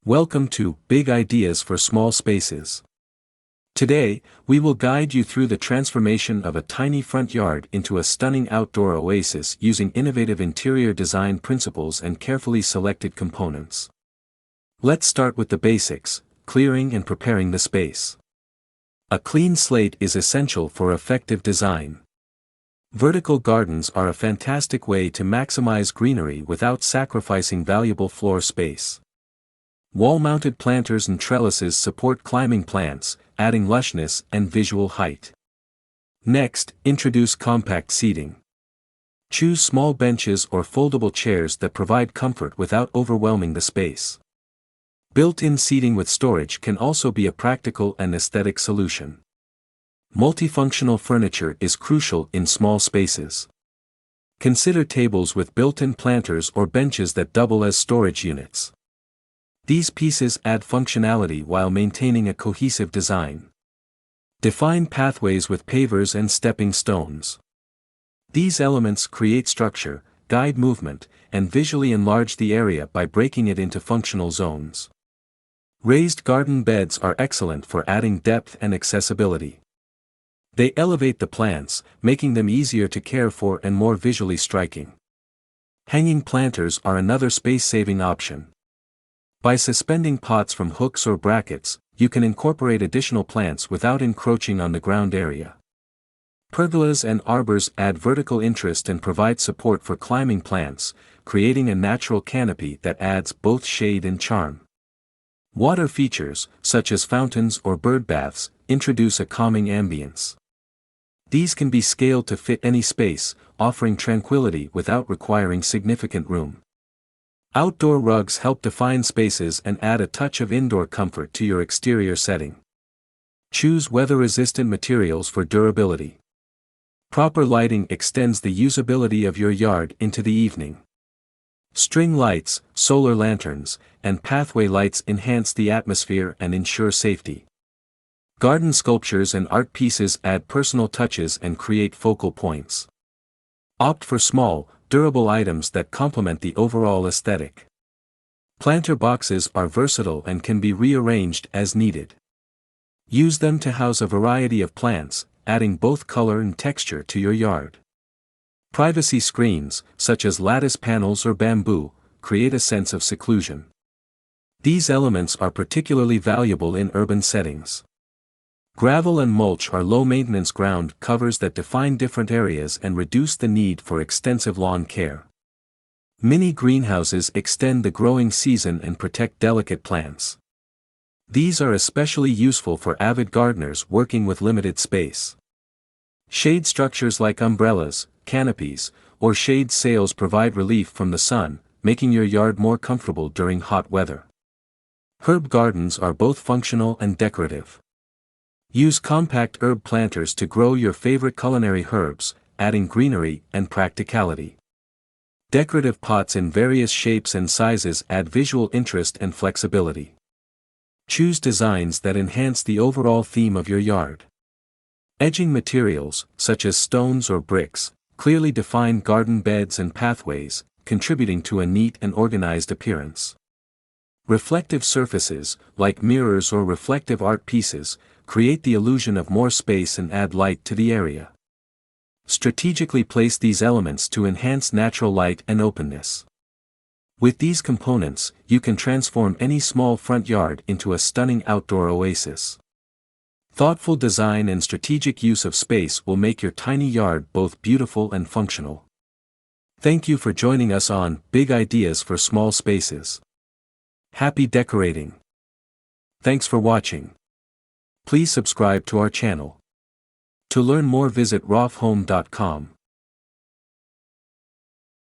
Welcome to Big Ideas for Small Spaces. Today, we will guide you through the transformation of a tiny front yard into a stunning outdoor oasis using innovative interior design principles and carefully selected components. Let's start with the basics, clearing and preparing the space. A clean slate is essential for effective design. Vertical gardens are a fantastic way to maximize greenery without sacrificing valuable floor space. Wall-mounted planters and trellises support climbing plants, adding lushness and visual height. Next, introduce compact seating. Choose small benches or foldable chairs that provide comfort without overwhelming the space. Built-in seating with storage can also be a practical and aesthetic solution. Multifunctional furniture is crucial in small spaces. Consider tables with built-in planters or benches that double as storage units. These pieces add functionality while maintaining a cohesive design. Define pathways with pavers and stepping stones. These elements create structure, guide movement, and visually enlarge the area by breaking it into functional zones. Raised garden beds are excellent for adding depth and accessibility. They elevate the plants, making them easier to care for and more visually striking. Hanging planters are another space-saving option. By suspending pots from hooks or brackets, you can incorporate additional plants without encroaching on the ground area. Pergolas and arbors add vertical interest and provide support for climbing plants, creating a natural canopy that adds both shade and charm. Water features, such as fountains or bird baths, introduce a calming ambience. These can be scaled to fit any space, offering tranquility without requiring significant room. Outdoor rugs help define spaces and add a touch of indoor comfort to your exterior setting. Choose weather-resistant materials for durability. Proper lighting extends the usability of your yard into the evening. String lights, solar lanterns, and pathway lights enhance the atmosphere and ensure safety. Garden sculptures and art pieces add personal touches and create focal points. Opt for small, durable items that complement the overall aesthetic. Planter boxes are versatile and can be rearranged as needed. Use them to house a variety of plants, adding both color and texture to your yard. Privacy screens, such as lattice panels or bamboo, create a sense of seclusion. These elements are particularly valuable in urban settings. Gravel and mulch are low-maintenance ground covers that define different areas and reduce the need for extensive lawn care. Mini greenhouses extend the growing season and protect delicate plants. These are especially useful for avid gardeners working with limited space. Shade structures like umbrellas, canopies, or shade sails provide relief from the sun, making your yard more comfortable during hot weather. Herb gardens are both functional and decorative. Use compact herb planters to grow your favorite culinary herbs, adding greenery and practicality. Decorative pots in various shapes and sizes add visual interest and flexibility. Choose designs that enhance the overall theme of your yard. Edging materials, such as stones or bricks, clearly define garden beds and pathways, contributing to a neat and organized appearance. Reflective surfaces, like mirrors or reflective art pieces, create the illusion of more space and add light to the area. Strategically place these elements to enhance natural light and openness. With these components, you can transform any small front yard into a stunning outdoor oasis. Thoughtful design and strategic use of space will make your tiny yard both beautiful and functional. Thank you for joining us on Big Ideas for Small Spaces. Happy decorating! Thanks for watching. Please subscribe to our channel. To learn more, visit rofhome.com.